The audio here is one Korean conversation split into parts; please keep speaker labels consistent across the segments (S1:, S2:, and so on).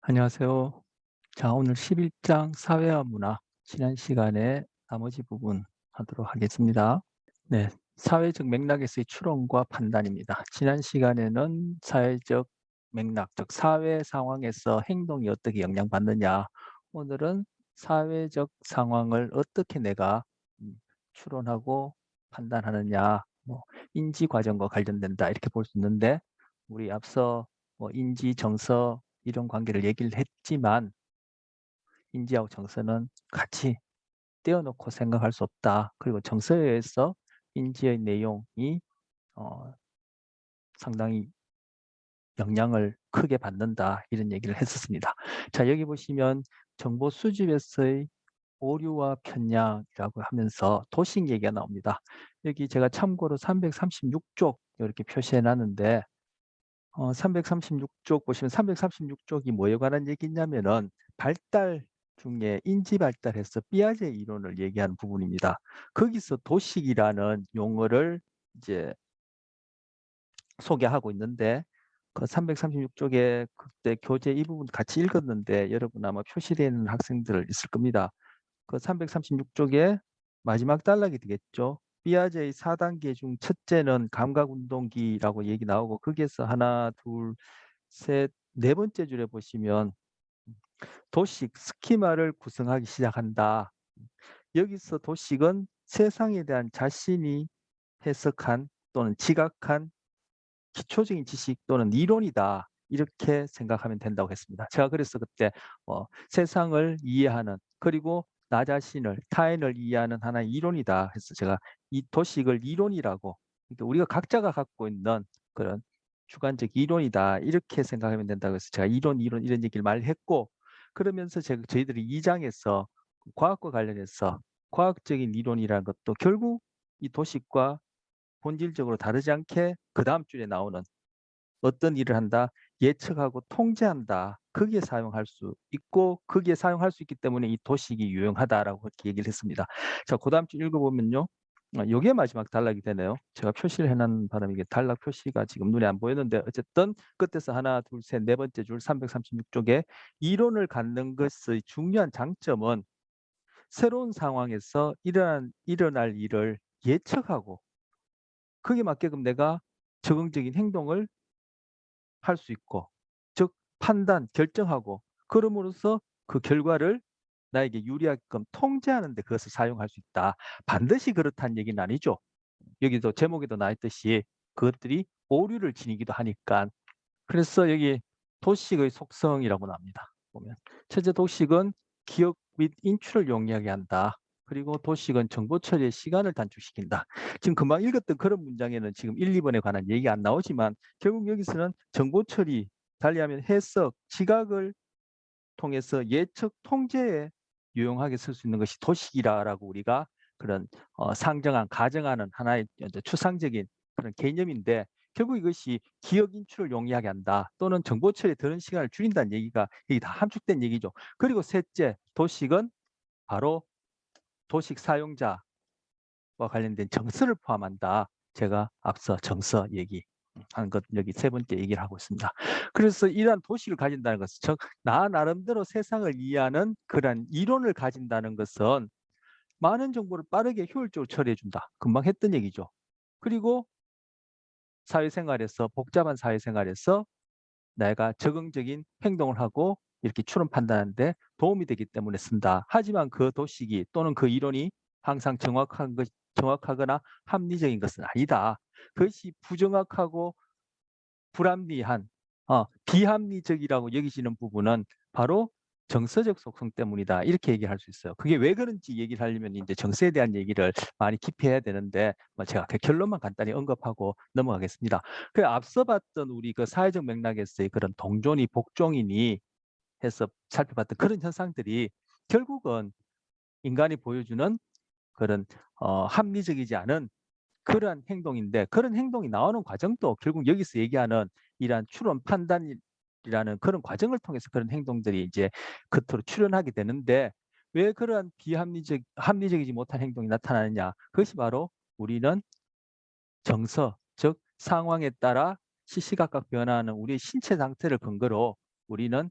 S1: 안녕하세요. 자, 오늘 11장 사회와 문화 지난 시간에 나머지 부분 하도록 하겠습니다. 네, 사회적 맥락에서의 추론과 판단입니다. 지난 시간에는 사회적 맥락, 즉 사회 상황에서 행동이 어떻게 영향받느냐. 오늘은 사회적 상황을 어떻게 내가 추론하고 판단하느냐, 인지 과정과 관련된다 이렇게 볼 수 있는데 우리 앞서 인지, 정서 이런 관계를 얘기를 했지만 인지하고 정서는 같이 떼어놓고 생각할 수 없다. 그리고 정서에 의해서 인지의 내용이 어 상당히 영향을 크게 받는다. 이런 얘기를 했었습니다. 자, 여기 보시면 정보 수집에서의 오류와 편향이라고 하면서 도식 얘기가 나옵니다. 여기 제가 참고로 336쪽 이렇게 표시해 놨는데 336쪽 보시면 336쪽이 뭐에 관한 얘기냐면은 발달 중에 인지 발달해서 피아제 이론을 얘기하는 부분입니다. 거기서 도식이라는 용어를 이제 소개하고 있는데 그 336쪽에 그때 교재 이 부분 같이 읽었는데 여러분 아마 표시되어 있는 학생들 있을 겁니다. 그 336쪽에 마지막 단락이 되겠죠. 피아제의 4단계 중 첫째는 감각운동기라고 얘기 나오고 거기에서 하나, 둘, 셋, 네 번째 줄에 보시면 도식, 스키마를 구성하기 시작한다. 여기서 도식은 세상에 대한 자신이 해석한 또는 지각한 기초적인 지식 또는 이론이다. 이렇게 생각하면 된다고 했습니다. 제가 그래서 그때 세상을 이해하는 그리고 나 자신을 타인을 이해하는 하나의 이론이다 해서 제가 이 도식을 이론이라고 그러니까 우리가 각자가 갖고 있는 그런 주관적 이론이다 이렇게 생각하면 된다고 해서 제가 이론 이런 얘기를 말했고 그러면서 저희들이 2장에서 과학과 관련해서 과학적인 이론이라는 것도 결국 이 도식과 본질적으로 다르지 않게 그다음 줄에 나오는 어떤 일을 한다? 예측하고 통제한다. 거기에 사용할 수 있고 거기에 사용할 수 있기 때문에 이 도식이 유용하다라고 그렇게 얘기를 했습니다. 자, 그다음 줄 읽어보면요. 요게 마지막 단락이 되네요. 제가 표시를 해놓은 바람에 이게 단락 표시가 지금 눈에 안 보였는데 어쨌든 끝에서 하나, 둘, 셋, 네 번째 줄 336쪽에 이론을 갖는 것의 중요한 장점은 새로운 상황에서 일어날 일을 예측하고 거기에 맞게끔 내가 적응적인 행동을 할 수 있고 즉 판단, 결정하고 그럼으로써 그 결과를 나에게 유리하게끔 통제하는 데 그것을 사용할 수 있다. 반드시 그렇다는 얘기는 아니죠. 여기도 제목에도 나와 있듯이 그것들이 오류를 지니기도 하니까. 그래서 여기 도식의 속성이라고 나옵니다. 보면 첫째 도식은 기억 및 인출을 용이하게 한다. 그리고 도식은 정보 처리의 시간을 단축시킨다. 지금 금방 읽었던 그런 문장에는 지금 1, 2번에 관한 얘기가 안 나오지만 결국 여기서는 정보 처리, 달리하면 해석, 지각을 통해서 예측 통제에 유용하게 쓸 수 있는 것이 도식이라고 우리가 그런 상정한 가정하는 하나의 추상적인 그런 개념인데 결국 이것이 기억 인출을 용이하게 한다 또는 정보 처리에 드는 시간을 줄인다는 얘기가 이게 다 함축된 얘기죠. 그리고 셋째 도식은 바로 도식 사용자와 관련된 정서를 포함한다. 제가 앞서 정서 얘기 하는 것 여기 세 번째 얘기를 하고 있습니다. 그래서 이러한 도식을 가진다는 것은 나 나름대로 세상을 이해하는 그러한 이론을 가진다는 것은 많은 정보를 빠르게 효율적으로 처리해 준다. 금방 했던 얘기죠. 그리고 사회생활에서 복잡한 사회생활에서 내가 적응적인 행동을 하고 이렇게 추론 판단하는 데 도움이 되기 때문에 쓴다. 하지만 그 도식이 또는 그 이론이 항상 정확하거나 합리적인 것은 아니다. 그것이 부정확하고 불합리한 비합리적이라고 여기시는 부분은 바로 정서적 속성 때문이다. 이렇게 얘기할 수 있어요. 그게 왜 그런지 얘기를 하려면 이제 정서에 대한 얘기를 많이 깊이 해야 되는데 제가 그 결론만 간단히 언급하고 넘어가겠습니다. 그 앞서 봤던 우리 그 사회적 맥락에서의 그런 동종이 복종이니 해서 살펴봤던 그런 현상들이 결국은 인간이 보여주는 그런 합리적이지 않은 그러한 행동인데 그런 행동이 나오는 과정도 결국 여기서 얘기하는 이러한 추론 판단이라는 그런 과정을 통해서 그런 행동들이 이제 겉으로 출현하게 되는데 왜 그러한 합리적이지 못한 행동이 나타나느냐? 그것이 바로 우리는 정서, 즉 상황에 따라 시시각각 변화하는 우리의 신체 상태를 근거로 우리는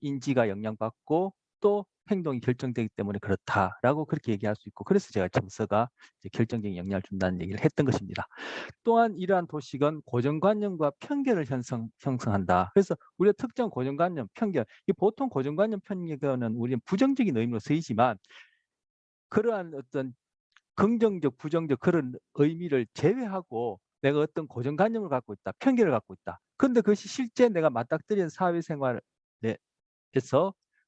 S1: 인지가 영향받고 또 행동이 결정되기 때문에 그렇다라고 그렇게 얘기할 수 있고, 그래서 제가 정서가 이제 결정적인 영향을 준다는 얘기를 했던 것입니다. 또한 이러한 도식은 고정관념과 편견을 형성한다. 그래서 우리가 특정 고정관념, 편견, 이 보통 고정관념, 편견은 우리는 부정적인 의미로 쓰이지만 그러한 어떤 긍정적, 부정적 그런 의미를 제외하고 내가 어떤 고정관념을 갖고 있다, 편견을 갖고 있다. 그런데 그것이 실제 내가 맞닥뜨리는 사회생활에서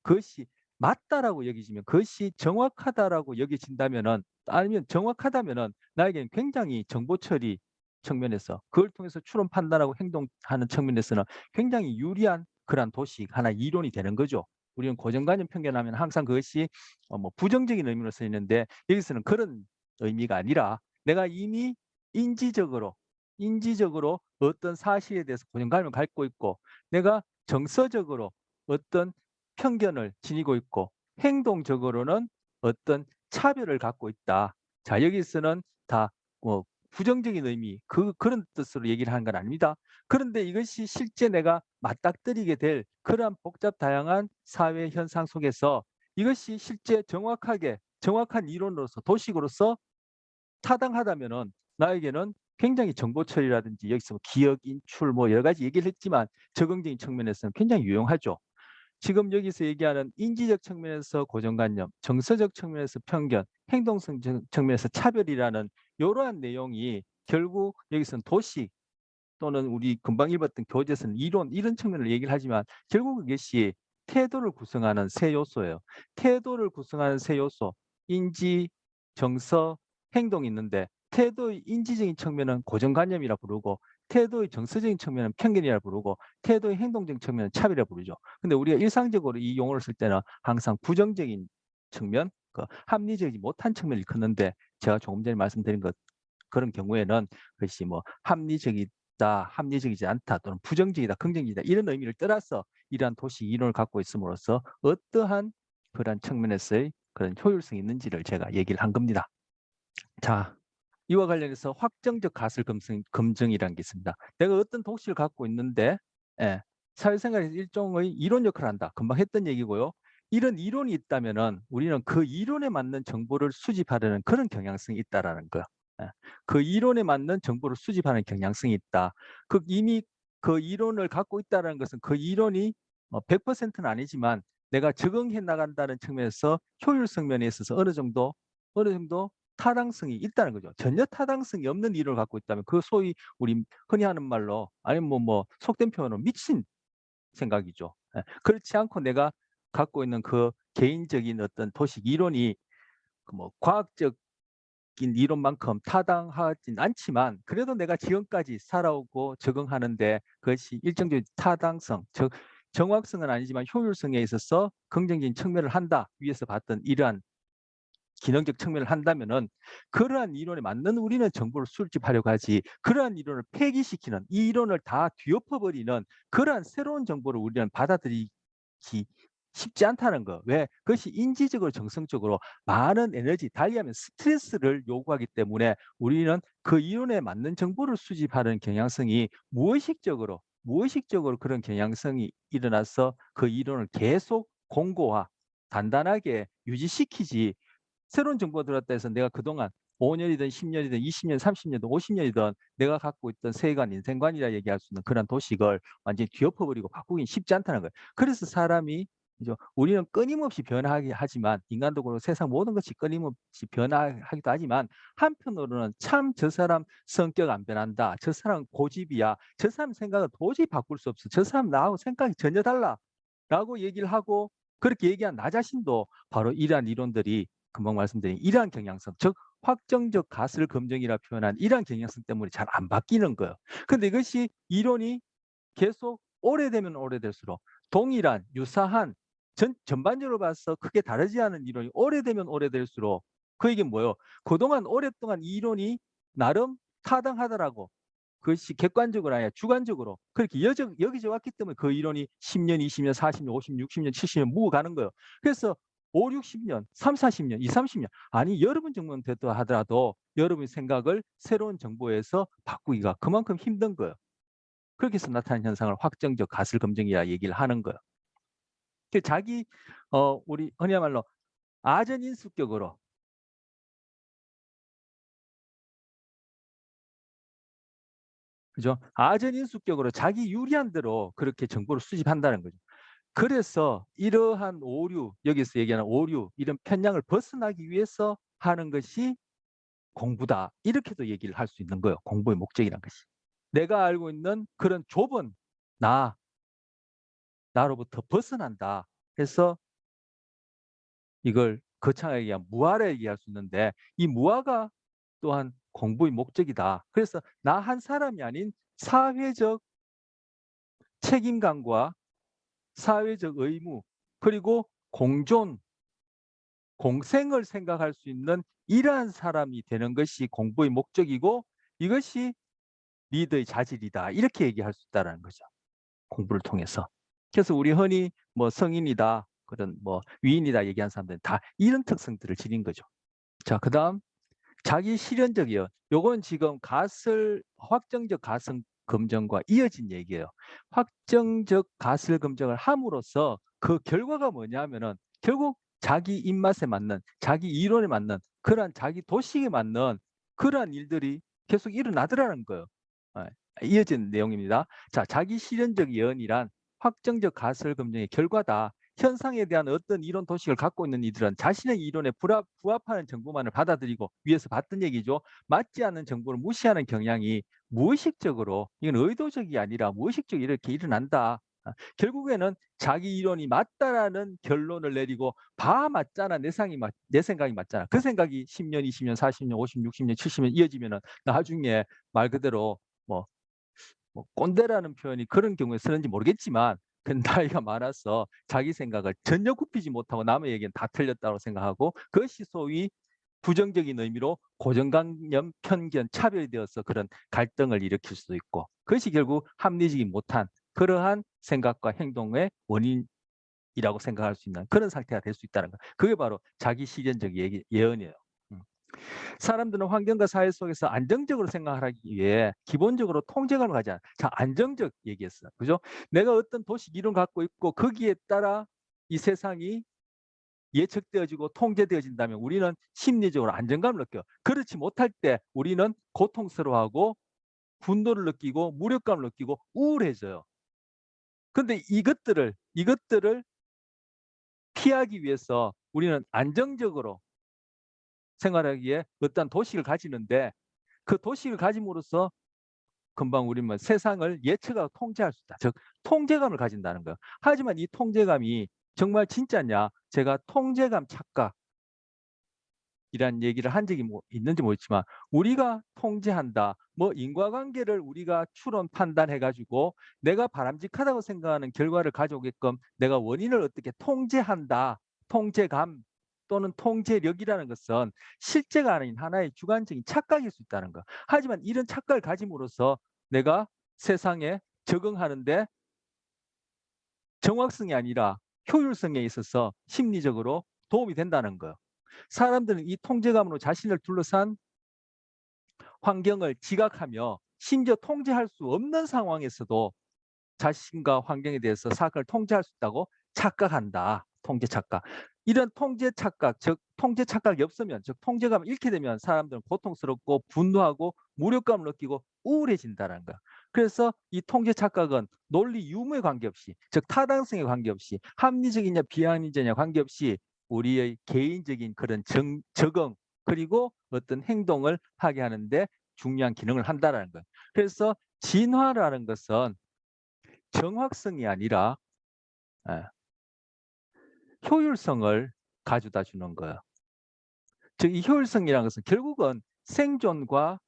S1: 그것이 맞다라고 여기지면, 그것이 정확하다라고 여겨진다면은, 아니면 정확하다면은 나에게는 굉장히 정보 처리 측면에서 그걸 통해서 추론 판단하고 행동하는 측면에서는 굉장히 유리한 그러한 도식 하나 이론이 되는 거죠. 우리는 고정관념 편견하면 항상 그것이 뭐 부정적인 의미로 쓰이는데, 여기서는 그런 의미가 아니라 내가 이미 인지적으로 어떤 사실에 대해서 고정관념을 갖고 있고, 내가 정서적으로 어떤 편견을 지니고 있고, 행동적으로는 어떤 차별을 갖고 있다. 자, 여기서는 다 부정적인 의미, 그런 뜻으로 얘기를 하는 건 아닙니다. 그런데 이것이 실제 내가 맞닥뜨리게 될 그러한 복잡 다양한 사회 현상 속에서 이것이 실제 정확한 이론으로서, 도식으로서 타당하다면은 나에게는 굉장히 정보 처리라든지, 여기서 기억 인출 뭐 여러 가지 얘기를 했지만 적응적인 측면에서는 굉장히 유용하죠. 지금 여기서 얘기하는 인지적 측면에서 고정관념, 정서적 측면에서 편견, 행동성 측면에서 차별이라는 이러한 내용이 결국 여기서는 도식 또는 우리 금방 읽었던 교재에서는 이론, 이런 측면을 얘기를 하지만 결국 이것이 태도를 구성하는 세 요소예요. 태도를 구성하는 세 요소, 인지, 정서, 행동이 있는데, 태도의 인지적인 측면은 고정관념이라 부르고, 태도의 정서적인 측면은 편견이라 부르고, 태도의 행동적인 측면은 차별이라 부르죠. 근데 우리가 일상적으로 이 용어를 쓸 때는 항상 부정적인 측면, 합리적이지 못한 측면을 일컫는데, 제가 조금 전에 말씀드린 것 그런 경우에는 그것이 뭐 합리적이다, 합리적이지 않다, 또는 부정적이다, 긍정적이다, 이런 의미를 떠나서 이러한 도식 이론을 갖고 있음으로써 어떠한 그런 측면에서의 그런 효율성이 있는지를 제가 얘기를 한 겁니다. 자, 이와 관련해서 확정적 가설 검증이라는 게 있습니다. 내가 어떤 도식을 갖고 있는데, 예, 사회생활에서 일종의 이론 역할을 한다. 금방 했던 얘기고요. 이런 이론이 있다면은 우리는 그 이론에 맞는 정보를 수집하려는 그런 경향성이 있다라는 거. 예, 그 이론에 맞는 정보를 수집하는 경향성이 있다. 이미 그 이론을 갖고 있다는 것은 그 이론이 100%는 아니지만 내가 적응해 나간다는 측면에서 효율성 면에 있어서 어느 정도 타당성이 있다는 거죠. 전혀 타당성이 없는 이론을 갖고 있다면 그 소위 우리 흔히 하는 말로, 아니면 뭐 속된 표현으로 미친 생각이죠. 예. 그렇지 않고 내가 갖고 있는 그 개인적인 어떤 도식 이론이 그뭐 과학적인 이론만큼 타당하진 않지만, 그래도 내가 지금까지 살아오고 적응하는데 그것이 일정적인 타당성, 즉 정확성은 아니지만 효율성에 있어서 긍정적인 측면을 한다 위에서 봤던 이러한 기능적 측면을 한다면은, 그러한 이론에 맞는 우리는 정보를 수집하려고 하지, 그러한 이론을 폐기시키는, 이 이론을 다 뒤엎어버리는 그러한 새로운 정보를 우리는 받아들이기 쉽지 않다는 거. 왜? 그것이 인지적으로 정성적으로 많은 에너지, 달리하면 스트레스를 요구하기 때문에 우리는 그 이론에 맞는 정보를 수집하는 경향성이 무의식적으로 그런 경향성이 일어나서 그 이론을 계속 공고화, 단단하게 유지시키지, 새로운 정보가 들어왔다 해서 내가 그동안 5년이든 10년이든 20년, 30년이든 50년이든 내가 갖고 있던 세계관, 인생관이라 얘기할 수 있는 그런 도식을 완전히 뒤엎어버리고 바꾸긴 쉽지 않다는 거예요. 그래서 사람이 우리는 끊임없이 변화하게 하지만, 인간도 그렇고 세상 모든 것이 끊임없이 변화하기도 하지만, 한편으로는 참 저 사람 성격 안 변한다, 저 사람 고집이야, 저 사람 생각을 도저히 바꿀 수 없어, 저 사람 나하고 생각이 전혀 달라 라고 얘기를 하고, 그렇게 얘기한 나 자신도 바로 이러한 이론들이 금방 말씀드린 이러한 경향성, 즉 확정적 가설 검증이라 표현한 이러한 경향성 때문에 잘 안 바뀌는 거예요. 근데 이것이 이론이 계속 오래되면 오래될수록 동일한 유사한 전반적으로 봐서 크게 다르지 않은 이론이 오래되면 오래될수록 그게 뭐예요? 그동안 오랫동안 이 이론이 나름 타당하더라고, 그것이 객관적으로 아니라 주관적으로 그렇게 여기져 왔기 때문에 그 이론이 10년, 20년, 40년, 50년, 60년, 70년 묵어 가는 거예요. 그래서 5, 60년, 3, 40년, 2, 30년, 아니 여러분 정도는 됐다 하더라도 여러분의 생각을 새로운 정보에서 바꾸기가 그만큼 힘든 거예요. 그렇게 해서 나타나는 현상을 확정적 가설 검증이라 얘기를 하는 거예요. 자기 우리 흔히 말로 아전인수격으로 그죠? 아전인수격으로 자기 유리한 대로 그렇게 정보를 수집한다는 거죠. 그래서 이러한 오류, 여기서 얘기하는 오류, 이런 편향을 벗어나기 위해서 하는 것이 공부다. 이렇게도 얘기를 할 수 있는 거예요. 공부의 목적이란 것이. 내가 알고 있는 그런 좁은 나로부터 벗어난다. 해서 이걸 거창하게 얘기하면 무아를 얘기할 수 있는데 이 무아가 또한 공부의 목적이다. 그래서 나 한 사람이 아닌 사회적 책임감과 사회적 의무 그리고 공존, 공생을 생각할 수 있는 이러한 사람이 되는 것이 공부의 목적이고 이것이 리더의 자질이다. 이렇게 얘기할 수 있다는 거죠. 공부를 통해서. 그래서 우리 흔히 뭐 성인이다, 그런 뭐 위인이다 얘기하는 사람들은 다 이런 특성들을 지닌 거죠. 자, 그다음 자기 실현적이요. 요건 지금 확정적 가설 검증과 이어진 얘기예요. 확정적 가설 검증을 함으로써 그 결과가 뭐냐면은 결국 자기 입맛에 맞는, 자기 이론에 맞는 그러한 자기 도식에 맞는 그러한 일들이 계속 일어나더라는 거예요. 이어진 내용입니다. 자, 자기 실현적 예언이란 확정적 가설 검증의 결과다. 현상에 대한 어떤 이론 도식을 갖고 있는 이들은 자신의 이론에 부합하는 정보만을 받아들이고 위에서 봤던 얘기죠. 맞지 않는 정보를 무시하는 경향이 무의식적으로, 이건 의도적이 아니라 무의식적으로 이렇게 일어난다. 결국에는 자기 이론이 맞다라는 결론을 내리고 맞잖아. 내 생각이 맞잖아. 그 생각이 10년, 20년, 40년, 50년, 60년, 70년 이어지면은 나중에 말 그대로 뭐 꼰대라는 표현이 그런 경우에 쓰는지 모르겠지만 그 나이가 많아서 자기 생각을 전혀 굽히지 못하고 남의 얘기는 다 틀렸다고 생각하고 그것이 소위 부정적인 의미로 고정관념, 편견, 차별이 되어서 그런 갈등을 일으킬 수도 있고 그것이 결국 합리적이 못한 그러한 생각과 행동의 원인이라고 생각할 수 있는 그런 상태가 될 수 있다는 거. 그게 바로 자기 실현적 예언이에요. 사람들은 환경과 사회 속에서 안정적으로 생각하기 위해 기본적으로 통제감을 가지잖아. 자, 안정적 얘기했어. 그죠? 내가 어떤 도식 이론 갖고 있고 거기에 따라 이 세상이 예측되어지고 통제되어진다면 우리는 심리적으로 안정감을 느껴. 그렇지 못할 때 우리는 고통스러워하고 분노를 느끼고 무력감을 느끼고 우울해져요. 근데 이것들을 피하기 위해서 우리는 안정적으로 생활하기에 어떤 도식을 가지는데 그 도식을 가짐으로써 금방 우리 뭐 세상을 예측하고 통제할 수 있다. 즉 통제감을 가진다는 거예요. 하지만 이 통제감이 정말 진짜냐? 제가 통제감 착각이란 얘기를 한 적이 있는지 모르지만 우리가 통제한다. 뭐 인과관계를 우리가 추론 판단해가지고 내가 바람직하다고 생각하는 결과를 가져오게끔 내가 원인을 어떻게 통제한다. 통제감 또는 통제력이라는 것은 실제가 아닌 하나의 주관적인 착각일 수 있다는 거. 하지만 이런 착각을 가짐으로써 내가 세상에 적응하는데 정확성이 아니라 효율성에 있어서 심리적으로 도움이 된다는 거예요. 사람들은 이 통제감으로 자신을 둘러싼 환경을 지각하며 심지어 통제할 수 없는 상황에서도 자신과 환경에 대해서 사건을 통제할 수 있다고 착각한다. 통제 착각. 이런 통제 착각, 즉 통제 착각이 없으면, 즉 통제감을 잃게 되면 사람들은 고통스럽고 분노하고 무력감을 느끼고 우울해진다는 거야. 그래서 이 통제 착각은 논리 유무에 관계없이, 즉 타당성에 관계없이, 합리적이냐 비합리적이냐 관계없이 우리의 개인적인 그런 적응 그리고 어떤 행동을 하게 하는데 중요한 기능을 한다는 거예요. 그래서 진화라는 것은 정확성이 아니라 효율성을 가져다 주는 거예요. 즉 이 효율성이라는 것은 결국은 생존과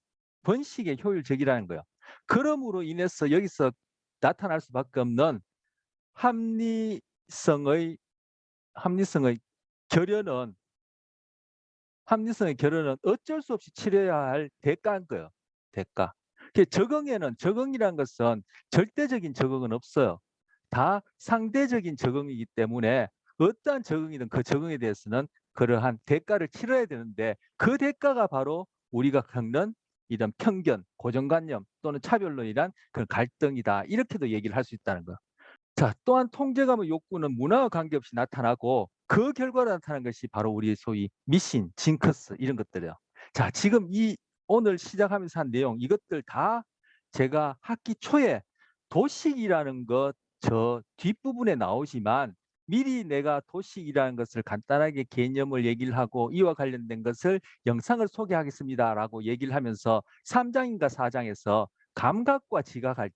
S1: 번식의 효율적이라는 거예요. 그러므로 인해서 여기서 나타날 수밖에 없는 합리성의 결여는 어쩔 수 없이 치러야 할 대가인 거예요. 대가. 적응이라는 것은 절대적인 적응은 없어요. 다 상대적인 적응이기 때문에 어떠한 적응이든 그 적응에 대해서는 그러한 대가를 치러야 되는데 그 대가가 바로 우리가 겪는 이런 편견, 고정관념 또는 차별론이란 그 갈등이다. 이렇게도 얘기를 할 수 있다는 거. 자, 또한 통제감의 욕구는 문화와 관계없이 나타나고 그 결과로 나타난 것이 바로 우리 소위 미신, 징크스 이런 것들이에요. 자, 지금 이 오늘 시작하면서 한 내용 이것들 다 제가 학기 초에 도식이라는 것 저 뒷부분에 나오지만 미리 내가 도식이라는 것을 간단하게 개념을 얘기를 하고 이와 관련된 것을 영상을 소개하겠습니다라고 얘기를 하면서 3장인가 4장에서 감각과 지각할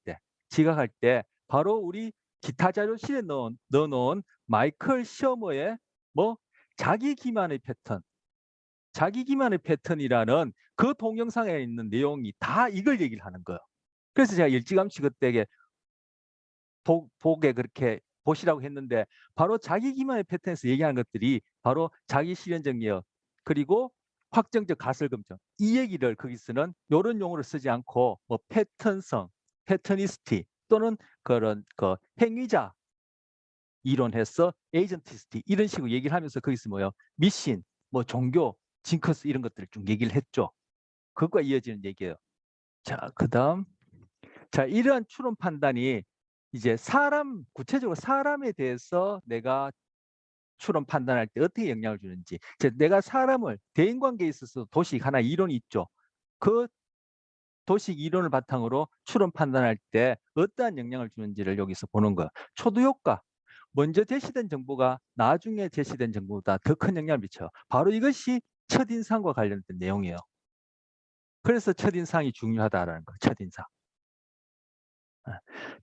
S1: 때 바로 우리 기타 자료실에 넣어놓은 마이클 시어머의 뭐 자기 기만의 패턴이라는 그 동영상에 있는 내용이 다 이걸 얘기를 하는 거예요. 그래서 제가 일찌감치 그때 보게 그렇게 보시라고 했는데 바로 자기 기만의 패턴에서 얘기하는 것들이 바로 자기 실현적 예언 그리고 확정적 가설 검증 이 얘기를 거기서는 이런 용어를 쓰지 않고 뭐 패턴성, 패터니스티 또는 그런 그 행위자 이론해서 에이전티스티 이런 식으로 얘기를 하면서 거기서 뭐요 미신, 뭐 종교, 징크스 이런 것들을 좀 얘기를 했죠. 그것과 이어지는 얘기예요. 자, 그다음 자 이러한 추론 판단이 이제 구체적으로 사람에 대해서 내가 추론 판단할 때 어떻게 영향을 주는지 이제 내가 사람을 대인관계에 있어서 도식 하나 이론이 있죠. 그 도식 이론을 바탕으로 추론 판단할 때 어떠한 영향을 주는지를 여기서 보는 거예요. 초두 효과. 먼저 제시된 정보가 나중에 제시된 정보보다 더 큰 영향을 미쳐요. 바로 이것이 첫인상과 관련된 내용이에요. 그래서 첫인상이 중요하다라는 거예요. 첫인상.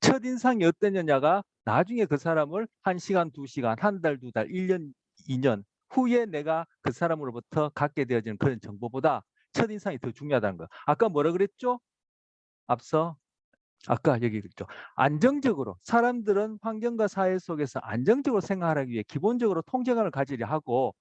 S1: 첫인상이 어땠느냐가 나중에 그 사람을 1시간, 2시간, 한 달, 2달, 1년, 2년 후에 내가 그 사람으로부터 갖게 되어지는 그런 정보보다 첫인상이 더 중요하다는 거예요. 아까 뭐라 그랬죠? 앞서 아까 얘기 했죠. 안정적으로 사람들은 환경과 사회 속에서 안정적으로 생활하기 위해 기본적으로 통제감을 가지려 하고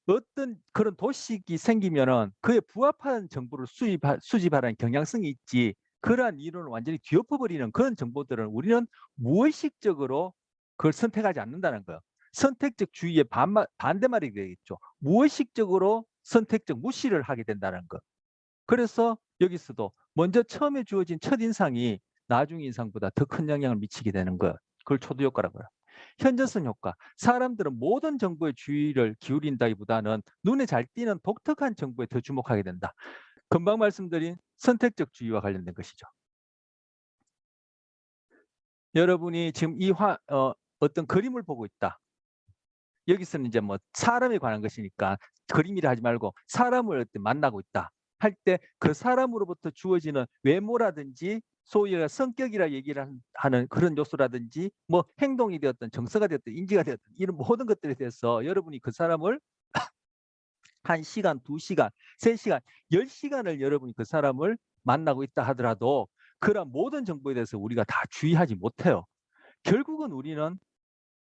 S1: 어떤 그런 도식이 생기면은 그에 부합한 정보를 수집하라는 경향성이 있지 그러한 이론을 완전히 뒤엎어버리는 그런 정보들은 우리는 무의식적으로 그걸 선택하지 않는다는 거예요. 선택적 주의의 반대말이 되겠죠. 무의식적으로 선택적 무시를 하게 된다는 거. 그래서 여기서도 먼저 처음에 주어진 첫인상이 나중 인상보다 더 큰 영향을 미치게 되는 거. 그걸 초두 효과라고 해요. 현저성 효과. 사람들은 모든 정보에 주의를 기울인다기보다는 눈에 잘 띄는 독특한 정보에 더 주목하게 된다. 금방 말씀드린 선택적 주의와 관련된 것이죠. 여러분이 지금 어떤 그림을 보고 있다. 여기서는 이제 뭐 사람에 관한 것이니까 그림이라 하지 말고 사람을 만나고 있다. 할 때 그 사람으로부터 주어지는 외모라든지 소위 성격이라 얘기를 하는 그런 요소라든지 뭐 행동이 되었든 정서가 되었든 인지가 되었든 이런 모든 것들에 대해서 여러분이 그 사람을 1시간, 2시간, 3시간, 10시간을 여러분이 그 사람을 만나고 있다 하더라도 그런 모든 정보에 대해서 우리가 다 주의하지 못해요. 결국은 우리는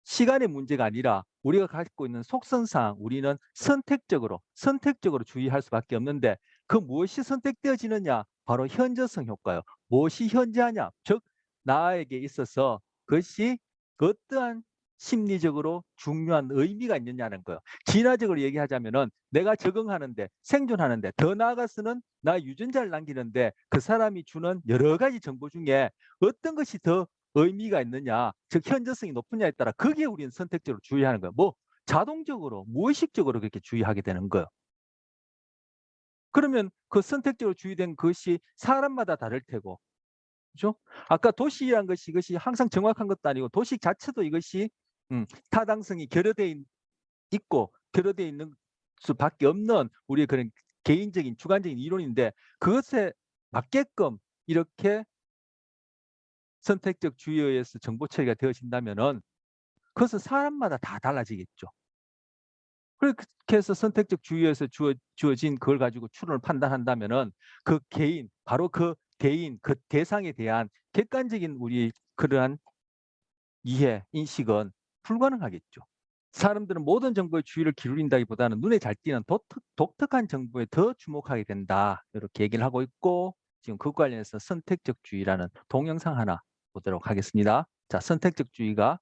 S1: 시간의 문제가 아니라 우리가 갖고 있는 속성상 우리는 선택적으로 주의할 수밖에 없는데 그 무엇이 선택되어지느냐? 바로 현저성 효과요. 무엇이 현저하냐? 즉 나에게 있어서 그것이 어떠한 심리적으로 중요한 의미가 있느냐는 거예요. 진화적으로 얘기하자면은 내가 적응하는데 생존하는데 더 나아가서는 나 유전자를 남기는데 그 사람이 주는 여러 가지 정보 중에 어떤 것이 더 의미가 있느냐, 즉 현저성이 높으냐에 따라 거기에 우리는 선택적으로 주의하는 거예요. 뭐 자동적으로, 무의식적으로 그렇게 주의하게 되는 거예요. 그러면 그 선택적으로 주의된 것이 사람마다 다를 테고, 그죠? 아까 도시란 것이 이것이 항상 정확한 것도 아니고 도시 자체도 이것이 타당성이 있고 결여되어 있는 수밖에 없는 우리의 그런 개인적인 주관적인 이론인데 그것에 맞게끔 이렇게 선택적 주의에 의해서 정보 처리가 되어진다면은 그것은 사람마다 다 달라지겠죠. 그렇게 해서 선택적 주의에서 주어진 그걸 가지고 추론을 판단한다면은 그 개인, 바로 그 대인, 그 대상에 대한 객관적인 우리 그러한 이해, 인식은 불가능하겠죠. 사람들은 모든 정보에 주의를 기울인다기보다는 눈에 잘 띄는 독특한 정보에 더 주목하게 된다. 이렇게 얘기를 하고 있고 지금 그 관련해서 선택적 주의라는 동영상 하나 보도록 하겠습니다. 자, 선택적 주의가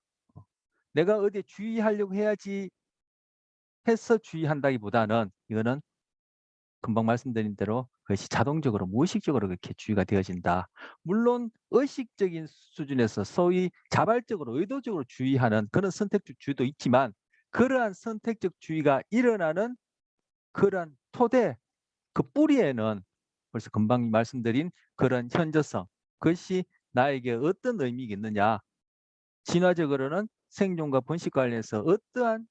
S1: 내가 어디에 주의하려고 해야지 해서 주의한다기보다는 이거는 금방 말씀드린 대로 그것이 자동적으로 무의식적으로 그렇게 주의가 되어진다. 물론 의식적인 수준에서 소위 자발적으로 의도적으로 주의하는 그런 선택적 주의도 있지만 그러한 선택적 주의가 일어나는 그러한 토대, 그 뿌리에는 벌써 금방 말씀드린 그런 현저성, 그것이 나에게 어떤 의미가 있느냐, 진화적으로는 생존과 번식 관련해서 어떠한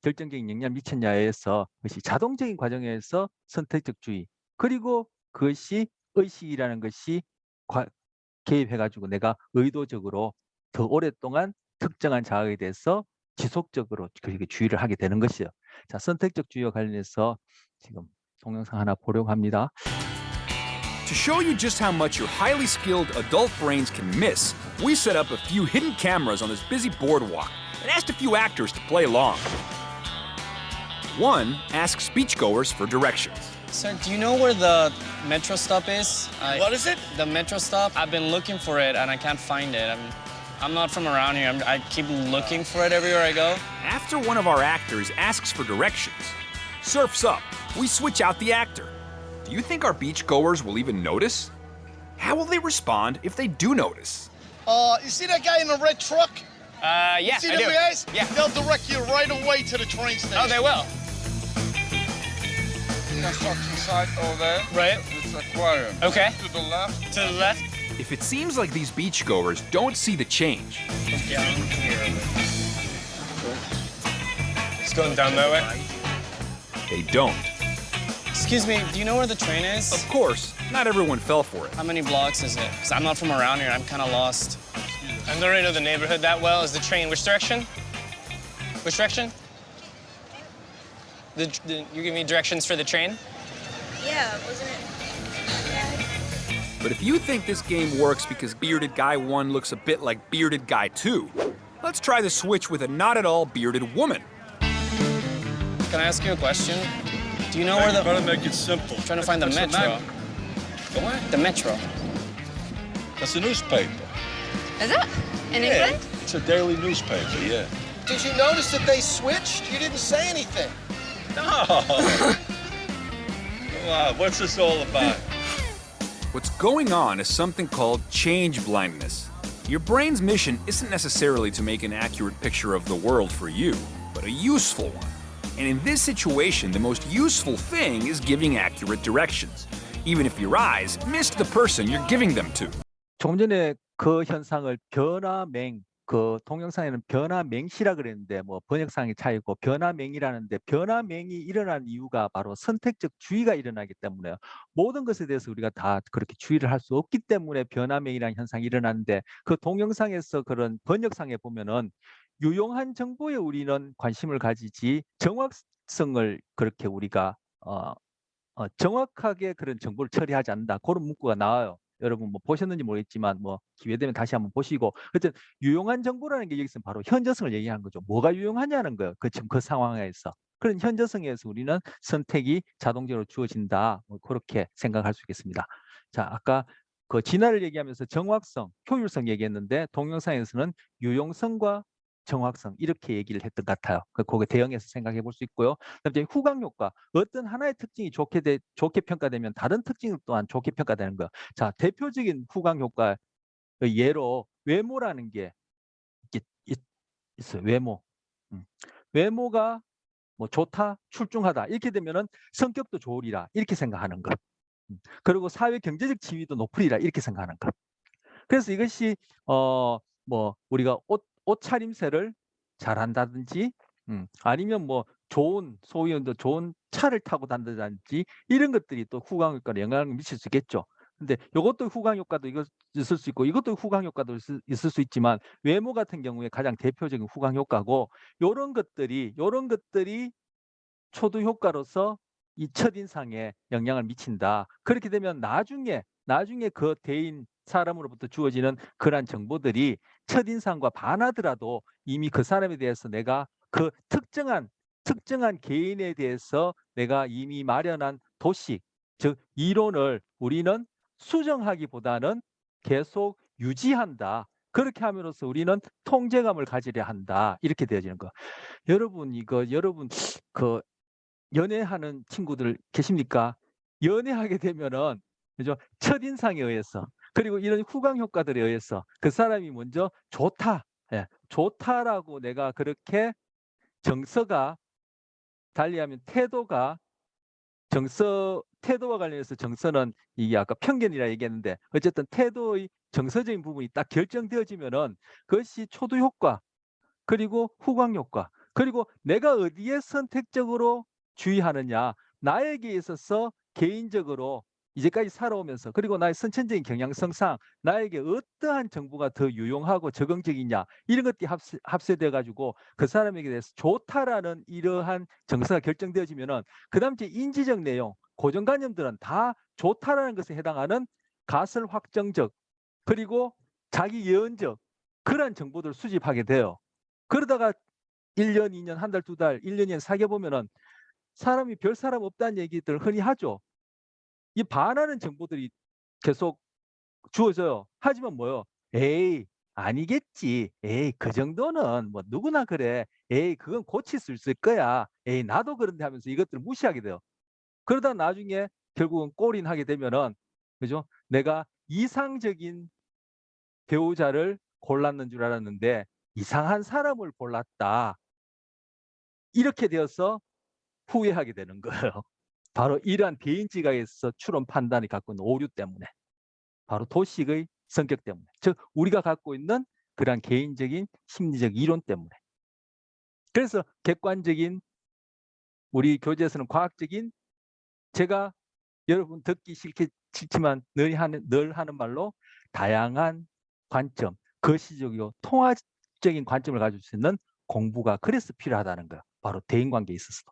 S1: 결정적인 영향을 미쳤냐에서 그것이 자동적인 과정에서 선택적 주의, 그리고 그것이 의식이라는 것이 개입해가지고 내가 의도적으로 더 오랫동안 특정한 자극에 대해서 지속적으로 그렇게 주의를 하게 되는 것이요. 자, 선택적 주의와 관련해서 지금 동영상 하나 보려고 합니다.
S2: To show you just how much your highly skilled adult brains can miss, we set up a few hidden cameras on this busy boardwalk and asked a few actors to play along. One asks beachgoers for directions.
S3: Sir, do you know where the metro stop is?
S4: What is it?
S3: The metro stop. I've been looking for it and I can't find it. I'm not from around here. I keep looking for it everywhere I go.
S2: After one of our actors asks for directions, surf's up. We switch out the actor. Do you think our beachgoers will even notice? How will they respond if they do notice?
S4: You see that guy in the red truck?
S3: Yeah,
S4: See
S3: I
S4: them
S3: do.
S4: guys?
S3: Yeah.
S4: They'll direct you right away to the train station.
S3: Oh, they will.
S5: Construction site over there.
S3: Right.
S5: It's aquarium.
S3: Okay.
S5: To the left.
S3: To the left.
S2: If it seems like these beachgoers don't see the change,
S3: Down here. It's going down that way.
S2: they don't.
S3: Excuse me, do you know where the train is?
S2: Of course, not everyone fell for it.
S3: How many blocks is it? Because I'm not from around here. I'm kind of lost.
S6: I don't really know the neighborhood that well. Is the train which direction? Which direction? You give me directions for the train?
S7: Yeah, wasn't it?
S2: But if you think this game works because Bearded Guy 1 looks a bit like Bearded Guy 2, let's try the switch with a not at all bearded woman.
S3: Can I ask you a question? Do you know where
S5: You
S3: the...
S5: better make it simple.
S3: I'm trying to find the
S5: What's the
S3: metro.
S5: map? The what?
S3: The metro.
S5: That's a newspaper.
S7: Is it? In
S5: Yeah,
S7: England?
S5: it's a daily newspaper, yeah.
S4: Did you notice that they switched? You didn't say anything.
S5: No! Wow, what's this all about?
S2: What's going on is something called change blindness. Your brain's mission isn't necessarily to make an accurate picture of the world for you, but a useful one. And in this situation, the most useful thing is giving accurate directions, even if your eyes missed the person you're giving them to.
S1: 조금 전에 그 현상을 변화맹, 그 동영상에는 변화맹시라 그랬는데 뭐 번역상의 차이고 변화맹이라는데 변화맹이 일어난 이유가 바로 선택적 주의가 일어나기 때문에요. 모든 것에 대해서 우리가 다 그렇게 주의를 할 수 없기 때문에 변화맹이라는 현상이 일어나는데 그 동영상에서 그런 번역상에 보면은 유용한 정보에 우리는 관심을 가지지 정확성을 그렇게 우리가 정확하게 그런 정보를 처리하지 않는다. 그런 문구가 나와요. 여러분 뭐 보셨는지 모르겠지만 뭐 기회 되면 다시 한번 보시고 어쨌든 유용한 정보라는 게 여기서 바로 현저성을 얘기하는 거죠. 뭐가 유용하냐는 거예요. 지금 그 상황에서. 그런 현저성에서 우리는 선택이 자동적으로 주어진다. 뭐 그렇게 생각할 수 있겠습니다. 자, 아까 그 진화를 얘기하면서 정확성, 효율성 얘기했는데 동영상에서는 유용성과 정확성 이렇게 얘기를 했던 것 같아요. 그거 대응해서 생각해 볼 수 있고요. 그다음에 후광 효과, 어떤 하나의 특징이 좋게 평가되면 다른 특징 또한 좋게 평가되는 거예요. 자, 대표적인 후광 효과 예로 외모라는 게 있어요. 외모. 외모가 뭐 좋다, 출중하다 이렇게 되면은 성격도 좋으리라 이렇게 생각하는 것. 그리고 사회 경제적 지위도 높으리라 이렇게 생각하는 것. 그래서 이것이 뭐 우리가 옷 차림새를 잘한다든지 아니면 뭐 소위 좋은 차를 타고 다닌다든지 이런 것들이 또 후광 효과에 영향을 미칠 수 있겠죠. 근데 이것도 후광 효과도 있을 수 있고 이것도 후광 효과도 있을 수 있지만 외모 같은 경우에 가장 대표적인 후광 효과고 요런 것들이 초두 효과로서 이 첫인상에 영향을 미친다. 그렇게 되면 나중에 그 대인 사람으로부터 주어지는 그러한 정보들이 첫인상과 반하더라도 이미 그 사람에 대해서 내가 그 특정한 개인에 대해서 내가 이미 마련한 도식, 즉 이론을 우리는 수정하기보다는 계속 유지한다. 그렇게 함으로써 우리는 통제감을 가지려 한다. 이렇게 되어지는 거. 여러분 그 연애하는 친구들 계십니까? 연애하게 되면은 그죠? 첫인상에 의해서 그리고 이런 후광 효과들에 의해서 그 사람이 먼저 좋다, 예, 좋다라고 내가 그렇게 정서가 달리하면 태도가 태도와 관련해서 정서는 이게 아까 편견이라 얘기했는데 어쨌든 태도의 정서적인 부분이 딱 결정되어지면은 그것이 초두 효과 그리고 후광 효과 그리고 내가 어디에 선택적으로 주의하느냐 나에게 있어서 개인적으로 이제까지 살아오면서 그리고 나의 선천적인 경향성상 나에게 어떠한 정보가 더 유용하고 적응적이냐 이런 것들이 합세돼 가지고 그 사람에게 대해서 좋다라는 이러한 정서가 결정되어지면은 그다음 제 인지적 내용 고정관념들은 다 좋다라는 것에 해당하는 가설 확정적 그리고 자기 예언적 그러한 정보들을 수집하게 돼요. 그러다가 1년, 2년, 한 달, 두 달, 1년, 2년 사귀어 보면은 사람이 별 사람 없다는 얘기들 흔히 하죠. 이 반하는 정보들이 계속 주어져요. 하지만 뭐요? 에이, 아니겠지. 에이, 그 정도는 뭐 누구나 그래. 에이, 그건 고칠 수 있을 거야. 에이, 나도 그런데 하면서 이것들을 무시하게 돼요. 그러다 나중에 결국은 골인하게 되면은 그죠? 내가 이상적인 배우자를 골랐는 줄 알았는데 이상한 사람을 골랐다. 이렇게 되어서 후회하게 되는 거예요. 바로 이러한 개인 지각에서 추론 판단이 갖고 있는 오류 때문에 바로 도식의 성격 때문에 즉 우리가 갖고 있는 그러한 개인적인 심리적 이론 때문에 그래서 객관적인 우리 교재에서는 과학적인 제가 여러분 듣기 싫지만 늘 하는 말로 다양한 관점 거시적이고 통합적인 관점을 가질 수 있는 공부가 그래서 필요하다는 거예요. 바로 대인관계에 있어서도.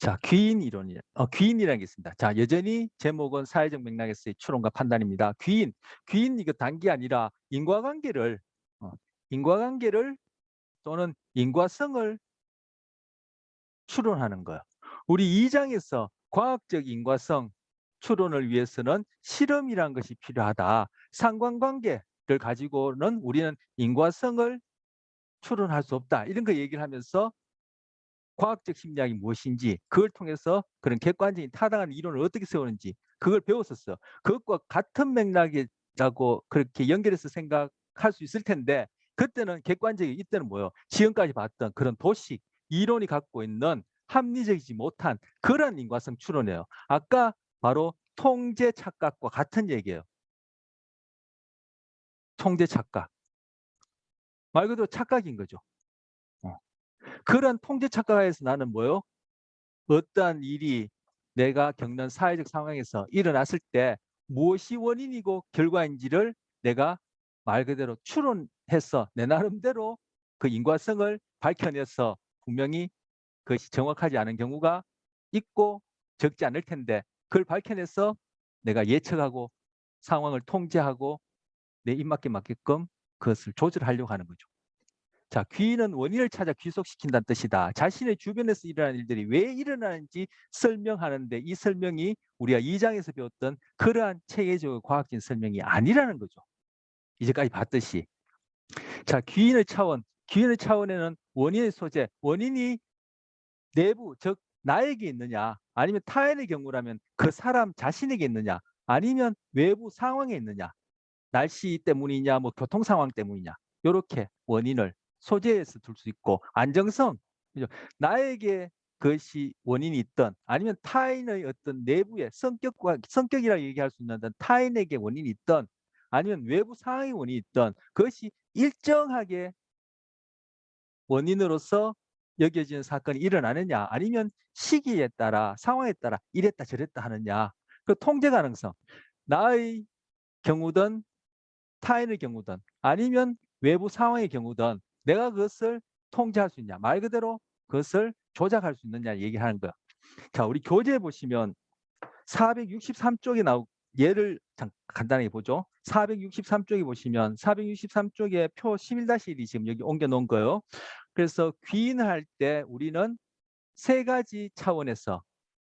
S1: 자, 귀인이라는 게 있습니다. 자, 여전히 제목은 사회적 맥락에서의 추론과 판단입니다. 귀인 이거 단기 아니라 인과관계를 또는 인과성을 추론하는 거예요. 우리 2장에서 과학적 인과성 추론을 위해서는 실험이라는 것이 필요하다. 상관관계를 가지고는 우리는 인과성을 추론할 수 없다. 이런 거 얘기를 하면서 과학적 심리학이 무엇인지 그걸 통해서 그런 객관적인 타당한 이론을 어떻게 세우는지 그걸 배웠었어요. 그것과 같은 맥락이라고 그렇게 연결해서 생각할 수 있을 텐데 그때는 객관적인 이때는 뭐예요? 지금까지 봤던 그런 도식 이론이 갖고 있는 합리적이지 못한 그런 인과성 추론이에요. 아까 바로 통제 착각과 같은 얘기예요. 통제 착각. 말 그대로 착각인 거죠. 그런 통제 착각에서 나는 뭐요? 어떠한 일이 내가 겪는 사회적 상황에서 일어났을 때 무엇이 원인이고 결과인지를 내가 말 그대로 추론해서 내 나름대로 그 인과성을 밝혀내서 분명히 그것이 정확하지 않은 경우가 있고 적지 않을 텐데 그걸 밝혀내서 내가 예측하고 상황을 통제하고 내 입맛에 맞게끔 그것을 조절하려고 하는 거죠. 자, 귀인은 원인을 찾아 귀속시킨다는 뜻이다. 자신의 주변에서 일어나는 일들이 왜 일어나는지 설명하는데 이 설명이 우리가 2장에서 배웠던 그러한 체계적인 과학적인 설명이 아니라는 거죠. 이제까지 봤듯이. 자, 귀인의 차원에는 원인의 소재, 원인이 내부, 즉 나에게 있느냐 아니면 타인의 경우라면 그 사람 자신에게 있느냐 아니면 외부 상황에 있느냐 날씨 때문이냐 뭐 교통 상황 때문이냐 이렇게 원인을 소재에서 둘 수 있고 안정성 그죠? 나에게 그것이 원인이 있던 아니면 타인의 어떤 내부의 성격이라고 얘기할 수 있는 타인에게 원인이 있던 아니면 외부 상황의 원인이 있던 그것이 일정하게 원인으로서 여겨지는 사건이 일어나느냐 아니면 시기에 따라 상황에 따라 이랬다 저랬다 하느냐 그 통제 가능성 나의 경우든 타인의 경우든 아니면 외부 상황의 경우든 내가 그것을 통제할 수 있냐 말 그대로 그것을 조작할 수 있느냐 얘기하는 거야. 자, 우리 교재에 보시면 463쪽에 예를 간단하게 보죠. 463쪽에 보시면 463쪽에 표 11-1이 지금 여기 옮겨 놓은 거예요. 그래서 귀인을 할 때 우리는 세 가지 차원에서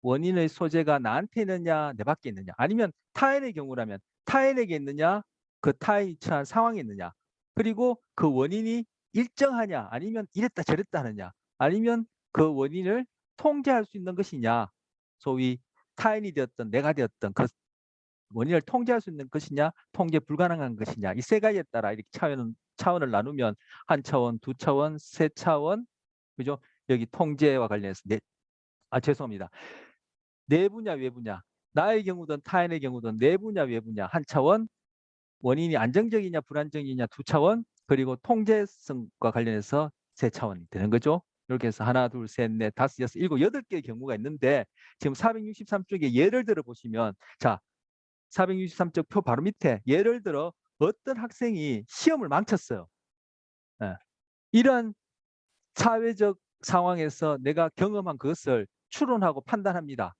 S1: 원인의 소재가 나한테 있느냐 내 밖에 있느냐 아니면 타인의 경우라면 타인에게 있느냐 그 타인이 처한 상황에 있느냐 그리고 그 원인이 일정하냐 아니면 이랬다 저랬다 하느냐 아니면 그 원인을 통제할 수 있는 것이냐 소위 타인이 되었던 내가 되었던 그 원인을 통제할 수 있는 것이냐, 통제 불가능한 것이냐, 이 세 가지에 따라 이렇게 차원을 나누면 한 차원, 두 차원, 세 차원, 그죠? 여기 통제와 관련해서 죄송합니다. 내부냐, 외부냐, 나의 경우든 타인의 경우든 내부냐, 외부냐, 한 차원, 원인이 안정적이냐, 불안정이냐, 두 차원, 그리고 통제성과 관련해서 세 차원이 되는 거죠. 이렇게 해서 하나, 둘, 셋, 넷, 다섯, 여섯, 일곱, 여덟 개의 경우가 있는데 지금 463쪽에 예를 들어 보시면 자, 463쪽 표 바로 밑에 예를 들어 어떤 학생이 시험을 망쳤어요. 이러한 사회적 상황에서 내가 경험한 그것을 추론하고 판단합니다.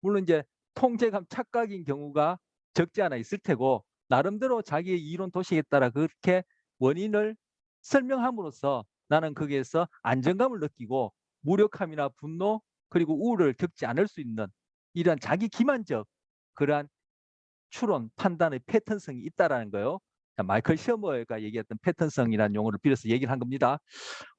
S1: 물론 이제 통제감 착각인 경우가 적지 않아 있을 테고 나름대로 자기의 이론 도식에 따라 그렇게 원인을 설명함으로써 나는 거기에서 안정감을 느끼고 무력함이나 분노 그리고 우울을 겪지 않을 수 있는 이러한 자기 기만적 그러한 추론, 판단의 패턴성이 있다라는 거예요. 마이클 셔머가 얘기했던 패턴성이라는 용어를 빌어서 얘기를 한 겁니다.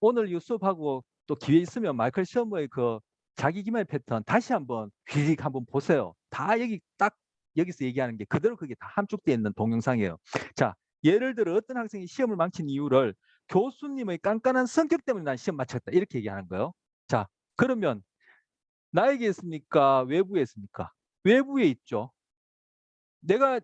S1: 오늘 이 수업하고 또 기회 있으면 마이클 셔머의 그 자기 기만의 패턴 다시 한번 휘릭 한번 보세요. 다 여기 딱 여기서 얘기하는 게 그대로 그게 다 함축되어 있는 동영상이에요. 자, 예를 들어 어떤 학생이 시험을 망친 이유를 교수님의 깐깐한 성격 때문에 난 시험 망쳤다 이렇게 얘기하는 거예요. 자, 그러면 나에게 있습니까? 외부에 있습니까? 외부에 있죠. 내가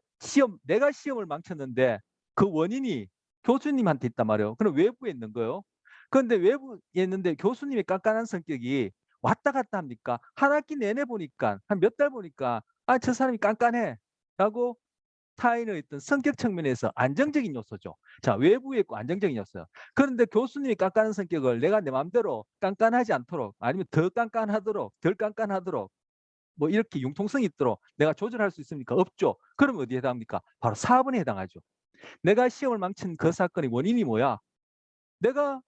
S1: 시험을 망쳤는데 그 원인이 교수님한테 있단 말이에요. 그럼 외부에 있는 거예요. 그런데 외부에 있는데 교수님의 깐깐한 성격이 왔다 갔다 합니까? 한 학기 내내 보니까 한 몇 달 보니까 아, 저 사람이 깐깐해 라고 타인의 어떤 성격 측면에서 안정적인 요소죠. 자, 외부에 있고 안정적인 요소요. 그런데 교수님이 깐깐한 성격을 내가 내 마음대로 깐깐하지 않도록 아니면 더 깐깐하도록 덜 깐깐하도록 뭐 이렇게 융통성이 있도록 내가 조절할 수 있습니까? 없죠. 그러면 어디에 해당합니까? 바로 4번에 해당하죠. 내가 시험을 망친 그 사건의 원인이 뭐야? 내가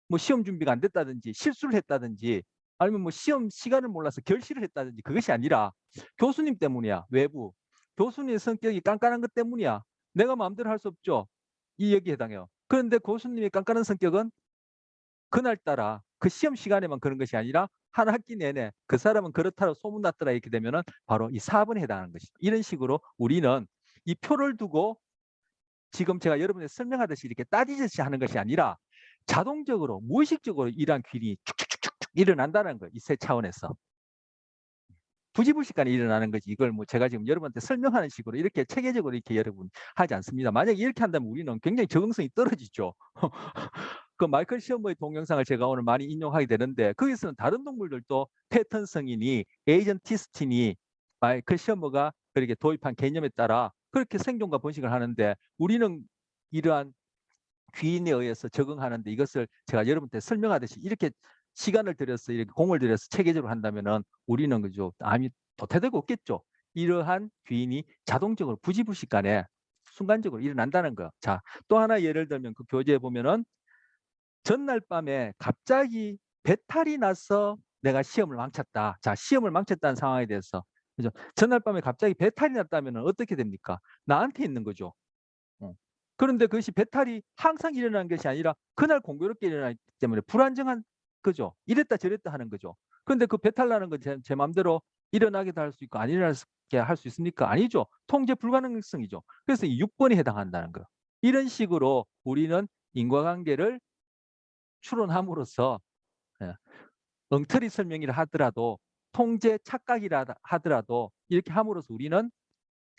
S1: 뭐 시험 준비가 안 됐다든지 실수를 했다든지 아니면 뭐 시험 시간을 몰라서 결실을 했다든지 그것이 아니라 교수님 때문이야. 외부. 교수님의 성격이 깐깐한 것 때문이야. 내가 마음대로 할 수 없죠. 이 여기에 해당해요. 그런데 교수님의 깐깐한 성격은 그날따라 그 시험 시간에만 그런 것이 아니라 한 학기 내내 그 사람은 그렇다고 소문났더라 이렇게 되면은 바로 이 4번에 해당하는 것이죠. 이런 식으로 우리는 이 표를 두고 지금 제가 여러분에 설명하듯이 이렇게 따지듯이 하는 것이 아니라 자동적으로 무의식적으로 이러한 균이 축축축축 일어난다는 거예요. 이 세 차원에서. 부지불식간에 일어나는 거지. 이걸 뭐 제가 지금 여러분한테 설명하는 식으로 이렇게 체계적으로 이렇게 여러분 하지 않습니다. 만약에 이렇게 한다면 우리는 굉장히 적응성이 떨어지죠. 그 마이클 셔머의 동영상을 제가 오늘 많이 인용하게 되는데 거기서는 다른 동물들도 패턴 성인이 에이전티스틴이 마이클 셔머가 그렇게 도입한 개념에 따라 그렇게 생존과 번식을 하는데 우리는 이러한 귀인에 의해서 적응하는데 이것을 제가 여러분한테 설명하듯이 이렇게 시간을 들여서 이렇게 공을 들여서 체계적으로 한다면은 우리는 그죠 암이 도태되고 없겠죠. 이러한 귀인이 자동적으로 부지불식간에 순간적으로 일어난다는 거. 자, 또 하나 예를 들면 그 교재에 보면은 전날 밤에 갑자기 배탈이 나서 내가 시험을 망쳤다. 자, 시험을 망쳤다는 상황에 대해서 그죠? 전날 밤에 갑자기 배탈이 났다면 어떻게 됩니까? 나한테 있는 거죠. 그런데 그것이 배탈이 항상 일어나는 것이 아니라 그날 공교롭게 일어나기 때문에 불안정한 거죠. 이랬다 저랬다 하는 거죠. 그런데 그 배탈 나는 건 제 마음대로 일어나게도 할 수 있고 안 일어나게 할 수 있습니까? 아니죠. 통제 불가능성이죠. 그래서 이 6번이 해당한다는 거예요. 이런 식으로 우리는 인과관계를 추론함으로써 엉터리 설명이라 하더라도 통제 착각이라 하더라도 이렇게 함으로써 우리는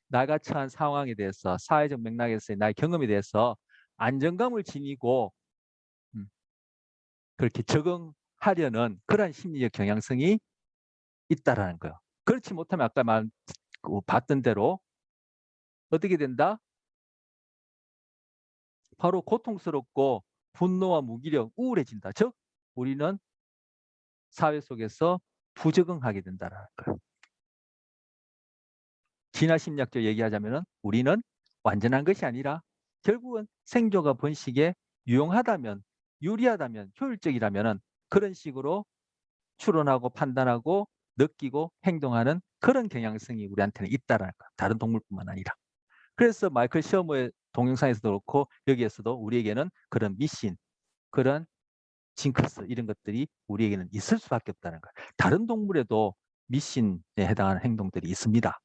S1: 나가 처한 상황에 대해서 사회적 맥락에서의 나의 경험에 대해서 안정감을 지니고 그렇게 적응하려는 그런 심리적 경향성이 있다라는 거예요. 그렇지 못하면 아까 봤던 대로 어떻게 된다? 바로 고통스럽고 분노와 무기력, 우울해진다. 즉 우리는 사회 속에서 부적응하게 된다는 거예요. 진화심리학적 얘기하자면 우리는 완전한 것이 아니라 결국은 생존과 번식에 유용하다면, 유리하다면, 효율적이라면 그런 식으로 추론하고 판단하고 느끼고 행동하는 그런 경향성이 우리한테는 있다라는 거예요. 다른 동물뿐만 아니라. 그래서 마이클 셔머의 동영상에서도 그렇고 여기에서도 우리에게는 그런 미신, 그런 징크스 이런 것들이 우리에게는 있을 수밖에 없다는 거예요. 다른 동물에도 미신에 해당하는 행동들이 있습니다.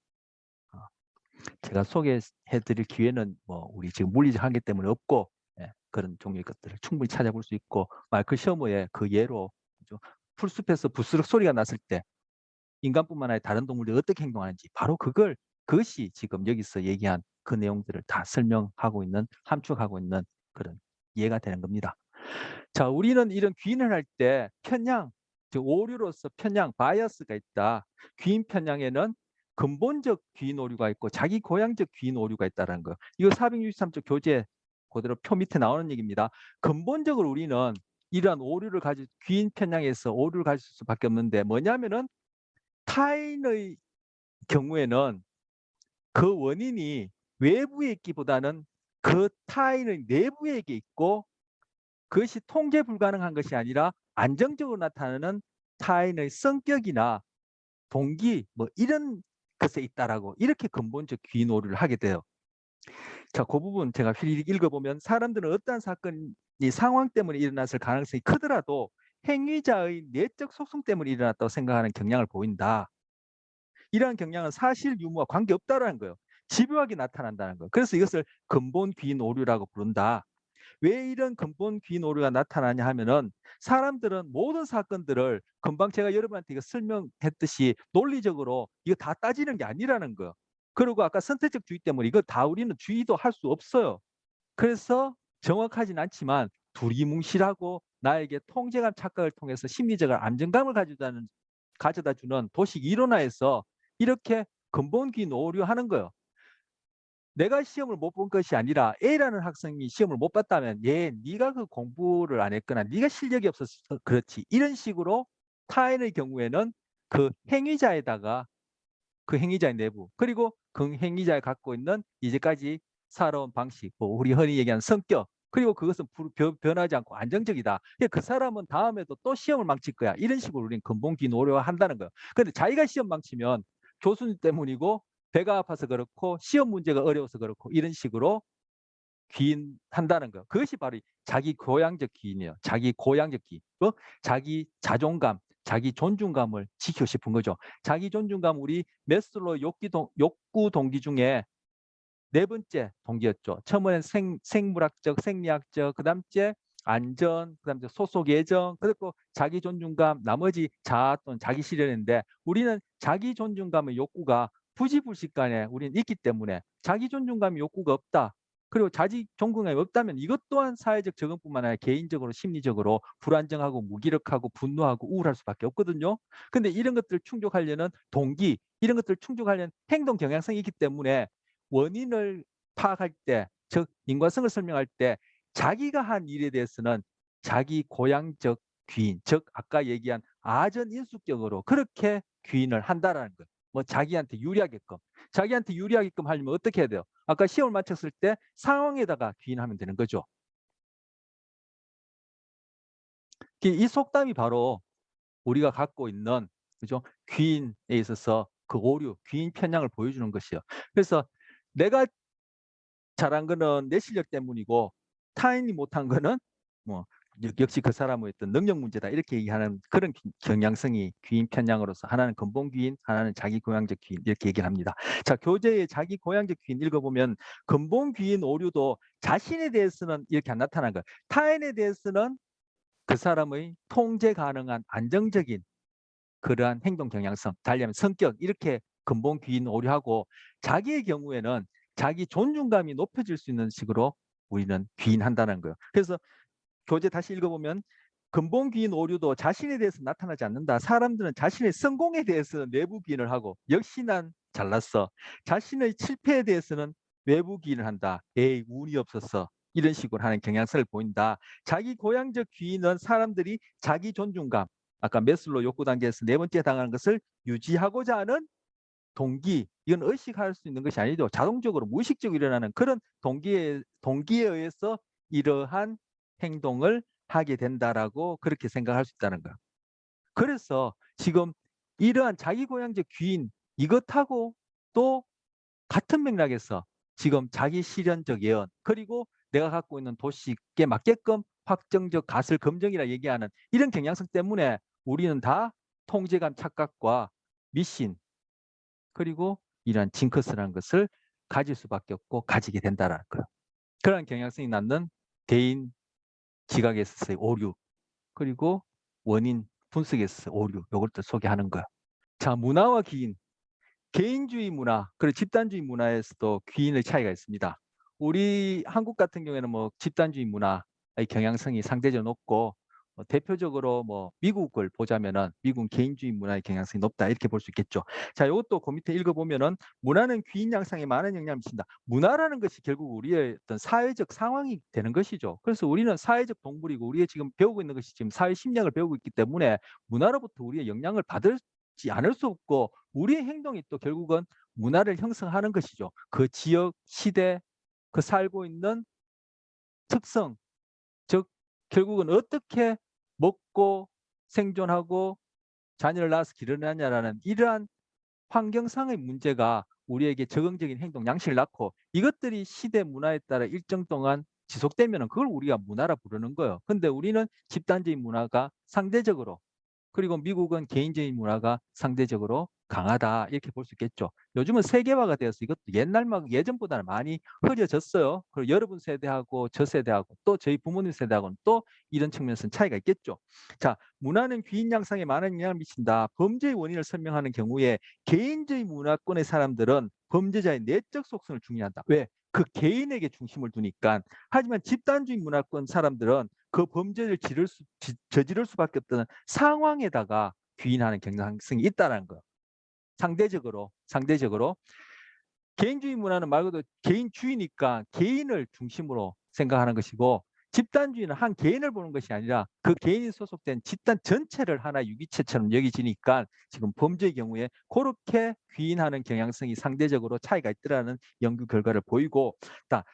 S1: 제가 소개해드릴 기회는 뭐 우리 지금 물리적 한계 때문에 없고 그런 종류의 것들을 충분히 찾아볼 수 있고 마이클 셔머의 그 예로 풀숲에서 부스럭 소리가 났을 때 인간뿐만 아니라 다른 동물들이 어떻게 행동하는지 바로 그것이 지금 여기서 얘기한 그 내용들을 다 설명하고 있는 함축하고 있는 그런 예가 되는 겁니다. 자, 우리는 이런 귀인을 할 때 편향, 즉 오류로서 편향, 바이어스가 있다. 귀인 편향에는 근본적 귀인 오류가 있고 자기 고향적 귀인 오류가 있다는 거. 이거 463쪽 교재 그대로 표 밑에 나오는 얘기입니다. 근본적으로 우리는 이러한 오류를 가지고 귀인 편향에서 오류를 가질 수밖에 없는데 뭐냐면은 타인의 경우에는 그 원인이 외부에 있기보다는 그 타인의 내부에 있고 그것이 통제 불가능한 것이 아니라 안정적으로 나타나는 타인의 성격이나 동기 뭐 이런 것에 있다라고 이렇게 근본적 귀인 오류를 하게 돼요. 자, 그 부분 제가 휘리릭 읽어보면 사람들은 어떠한 사건이 상황 때문에 일어났을 가능성이 크더라도 행위자의 내적 속성 때문에 일어났다고 생각하는 경향을 보인다. 이러한 경향은 사실 유무와 관계없다라는 거예요. 집요하게 나타난다는 거예요. 그래서 이것을 근본 귀인 오류라고 부른다. 왜 이런 근본 귀인 오류가 나타나냐 하면은 사람들은 모든 사건들을 금방 제가 여러분한테 이거 설명했듯이 논리적으로 이거 다 따지는 게 아니라는 거예요. 그리고 아까 선택적 주의 때문에 이거 다 우리는 주의도 할 수 없어요. 그래서 정확하진 않지만 두리뭉실하고 나에게 통제감 착각을 통해서 심리적인 안정감을 가져다 주는 도식 이론화에서 이렇게 근본 귀인 오류하는 거예요. 내가 시험을 못 본 것이 아니라 A라는 학생이 시험을 못 봤다면 네가 그 공부를 안 했거나 네가 실력이 없어서 그렇지. 이런 식으로 타인의 경우에는 그 행위자에다가 그 행위자의 내부 그리고 그 행위자가 갖고 있는 이제까지 살아온 방식, 뭐 우리 흔히 얘기하는 성격 그리고 그것은 변하지 않고 안정적이다. 그 사람은 다음에도 또 시험을 망칠 거야. 이런 식으로 우리는 근본기 노력한다는 거예요. 그런데 자기가 시험 망치면 교수님 때문이고 배가 아파서 그렇고 시험 문제가 어려워서 그렇고 이런 식으로 귀인한다는 거. 그것이 바로 자기 고향적 귀인이에요. 자기 고향적 귀인. 자기 자존감, 자기 존중감을 지키고 싶은 거죠. 자기 존중감 우리 메슬로 욕구 동기 중에 네 번째 동기였죠. 처음에는 생물학적, 생리학적, 그다음째 안전, 그다음에 소속 예정, 그리고 자기 존중감, 나머지 자아 또는 자기 실현인데 우리는 자기 존중감의 욕구가 부지불식간에 우리는 있기 때문에 자기 존중감의 욕구가 없다. 그리고 자기 존중감이 없다면 이것 또한 사회적 적응뿐만 아니라 개인적으로 심리적으로 불안정하고 무기력하고 분노하고 우울할 수밖에 없거든요. 근데 이런 것들을 충족하려는 동기, 이런 것들을 충족하려는 행동 경향성이 있기 때문에 원인을 파악할 때, 즉 인과성을 설명할 때 자기가 한 일에 대해서는 자기 고향적 귀인, 즉 아까 얘기한 아전 인수격으로 그렇게 귀인을 한다라는 거예요. 뭐 자기한테 유리하게끔. 자기한테 유리하게끔 하려면 어떻게 해야 돼요? 아까 시험을 마쳤을 때 상황에다가 귀인하면 되는 거죠. 이 속담이 바로 우리가 갖고 있는 그죠? 귀인에 있어서 그 오류, 귀인 편향을 보여주는 것이요. 그래서 내가 잘한 거는 내 실력 때문이고 타인이 못한 거는 뭐 역시 그 사람의 어떤 능력 문제다 이렇게 얘기하는 그런 경향성이 귀인 편향으로서 하나는 근본 귀인, 하나는 자기 고향적 귀인 이렇게 얘기를 합니다. 자, 교재의 자기 고향적 귀인 읽어보면 근본 귀인 오류도 자신에 대해서는 이렇게 안 나타난 거예요. 타인에 대해서는 그 사람의 통제 가능한 안정적인 그러한 행동 경향성, 달리하면 성격 이렇게 근본 귀인 오류하고 자기의 경우에는 자기 존중감이 높여질 수 있는 식으로 우리는 귀인한다는 거예요. 그래서 교재 다시 읽어보면 근본 귀인 오류도 자신에 대해서 나타나지 않는다. 사람들은 자신의 성공에 대해서 내부 귀인을 하고 역시 난 잘났어. 자신의 실패에 대해서는 외부 귀인을 한다. 에이 운이 없었어. 이런 식으로 하는 경향성을 보인다. 자기 고향적 귀인은 사람들이 자기 존중감, 아까 메슬로 욕구 단계에서 네 번째 당하는 것을 유지하고자 하는 동기, 이건 의식할 수 있는 것이 아니죠. 자동적으로 무의식적으로 일어나는 그런 동기에 의해서 이러한 행동을 하게 된다라고 그렇게 생각할 수 있다는 거예요. 그래서 지금 이러한 자기 고향적 귀인 이것하고 또 같은 맥락에서 지금 자기 실현적 예언 그리고 내가 갖고 있는 도식에 맞게끔 확정적 가설 검증이라 얘기하는 이런 경향성 때문에 우리는 다 통제감 착각과 미신, 그리고 이러한 징크스라는 것을 가질 수밖에 없고 가지게 된다라는 거예요. 그러한 경향성이 낳는 대인 지각에 있어서의 오류, 그리고 원인 분석에 있어서 오류, 이것도 소개하는 거예요. 자, 문화와 기인, 개인주의 문화, 그리고 집단주의 문화에서도 귀인의 차이가 있습니다. 우리 한국 같은 경우에는 뭐 집단주의 문화의 경향성이 상대적으로 높고, 대표적으로 뭐 미국을 보자면은 미국은 개인주의 문화의 경향성이 높다 이렇게 볼 수 있겠죠. 자, 이것도 그 밑에 읽어보면은 문화는 귀인 양상에 많은 영향을 미친다. 문화라는 것이 결국 우리의 어떤 사회적 상황이 되는 것이죠. 그래서 우리는 사회적 동물이고 우리가 지금 배우고 있는 것이 지금 사회 심리학을 배우고 있기 때문에 문화로부터 우리의 영향을 받지 않을 수 없고 우리의 행동이 또 결국은 문화를 형성하는 것이죠. 그 지역, 시대, 그 살고 있는 특성, 즉 결국은 어떻게 먹고 생존하고 자녀를 낳아서 기르느냐라는 이러한 환경상의 문제가 우리에게 적응적인 행동 양식을 낳고 이것들이 시대 문화에 따라 일정 동안 지속되면 그걸 우리가 문화라 부르는 거예요. 근데 우리는 집단주의 문화가 상대적으로, 그리고 미국은 개인주의 문화가 상대적으로 강하다 이렇게 볼 수 있겠죠. 요즘은 세계화가 되어서 이것도 예전보다는 많이 흐려졌어요. 그리고 여러분 세대하고 저 세대하고 또 저희 부모님 세대하고는 또 이런 측면에서는 차이가 있겠죠. 자, 문화는 귀인 양상에 많은 영향을 미친다. 범죄의 원인을 설명하는 경우에 개인주의 문화권의 사람들은 범죄자의 내적 속성을 중요한다. 왜? 그 개인에게 중심을 두니까. 하지만 집단주의 문화권 사람들은 그 범죄를 저지를 수밖에 없다는 상황에다가 귀인하는 경향성이 있다는 거예요. 상대적으로 개인주의 문화는 말 그대로 개인주의니까 개인을 중심으로 생각하는 것이고, 집단주의는 한 개인을 보는 것이 아니라 그 개인이 소속된 집단 전체를 하나의 유기체처럼 여기지니까 지금 범죄의 경우에 그렇게 귀인하는 경향성이 상대적으로 차이가 있더라는 연구 결과를 보이고,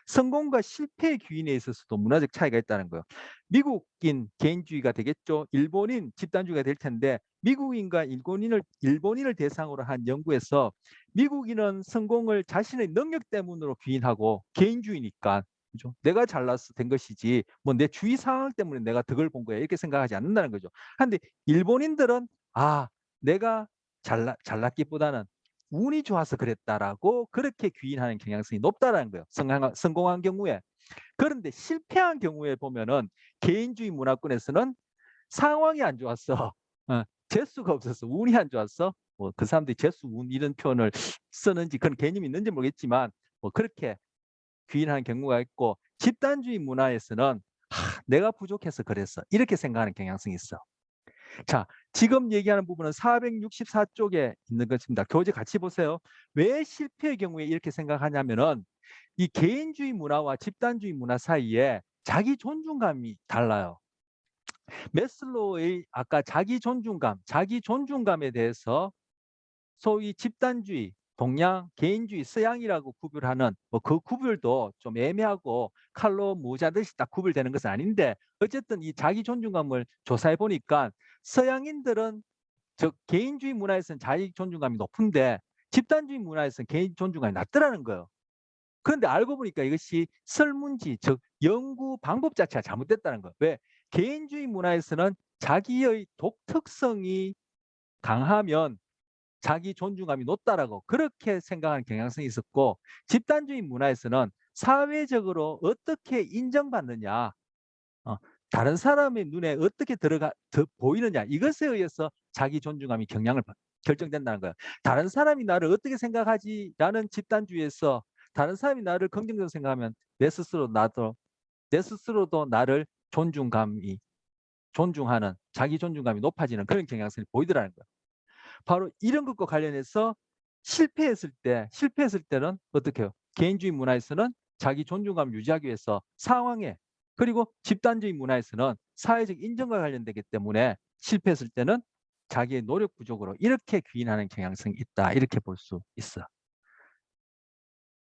S1: 성공과 실패의 귀인에 있어서도 문화적 차이가 있다는 거예요. 미국인 개인주의가 되겠죠. 일본인 집단주의가 될 텐데 미국인과 일본인을 대상으로 한 연구에서 미국인은 성공을 자신의 능력 때문으로 귀인하고 개인주의니까, 그죠? 내가 잘나서 된 것이지 뭐 내 주위 상황 때문에 내가 덕을 본 거야 이렇게 생각하지 않는다는 거죠. 그런데 일본인들은 내가 잘났기보다는 운이 좋아서 그랬다라고 그렇게 귀인하는 경향성이 높다라는 거예요. 성공한 경우에. 그런데 실패한 경우에 보면은 개인주의 문화권에서는 상황이 안 좋았어. 재수가 없었어. 운이 안 좋았어. 뭐 그 사람들이 재수, 운 이런 표현을 쓰는지 그런 개념이 있는지 모르겠지만 뭐 그렇게 귀인하는 경우가 있고, 집단주의 문화에서는 내가 부족해서 그랬어. 이렇게 생각하는 경향성이 있어. 자, 지금 얘기하는 부분은 464쪽에 있는 것입니다. 교재 같이 보세요. 왜 실패의 경우에 이렇게 생각하냐면은 이 개인주의 문화와 집단주의 문화 사이에 자기 존중감이 달라요. 매슬로우의 아까 자기 존중감에 대해서 소위 집단주의, 동양, 개인주의, 서양이라고 구별하는 그 구별도 좀 애매하고 칼로 모자듯이 딱 구별되는 것은 아닌데, 어쨌든 이 자기 존중감을 조사해 보니까 서양인들은 개인주의 문화에서는 자기 존중감이 높은데 집단주의 문화에서는 개인 존중감이 낮더라는 거예요. 그런데 알고 보니까 이것이 설문지, 즉 연구 방법 자체가 잘못됐다는 거예요. 왜? 개인주의 문화에서는 자기의 독특성이 강하면 자기 존중감이 높다라고 그렇게 생각하는 경향성이 있었고, 집단주의 문화에서는 사회적으로 어떻게 인정받느냐, 다른 사람의 눈에 어떻게 보이느냐, 이것에 의해서 자기 존중감이 결정된다는 거예요. 다른 사람이 나를 어떻게 생각하지라는 집단주의에서 다른 사람이 나를 긍정적으로 생각하면 내 스스로도 나를 존중하는, 자기 존중감이 높아지는 그런 경향성이 보이더라는 거예요. 바로 이런 것과 관련해서 실패했을 때는 어떻게 해요? 개인주의 문화에서는 자기 존중감을 유지하기 위해서 상황에, 그리고 집단주의 문화에서는 사회적 인정과 관련되기 때문에 실패했을 때는 자기의 노력 부족으로 이렇게 귀인하는 경향성이 있다, 이렇게 볼 수 있어요.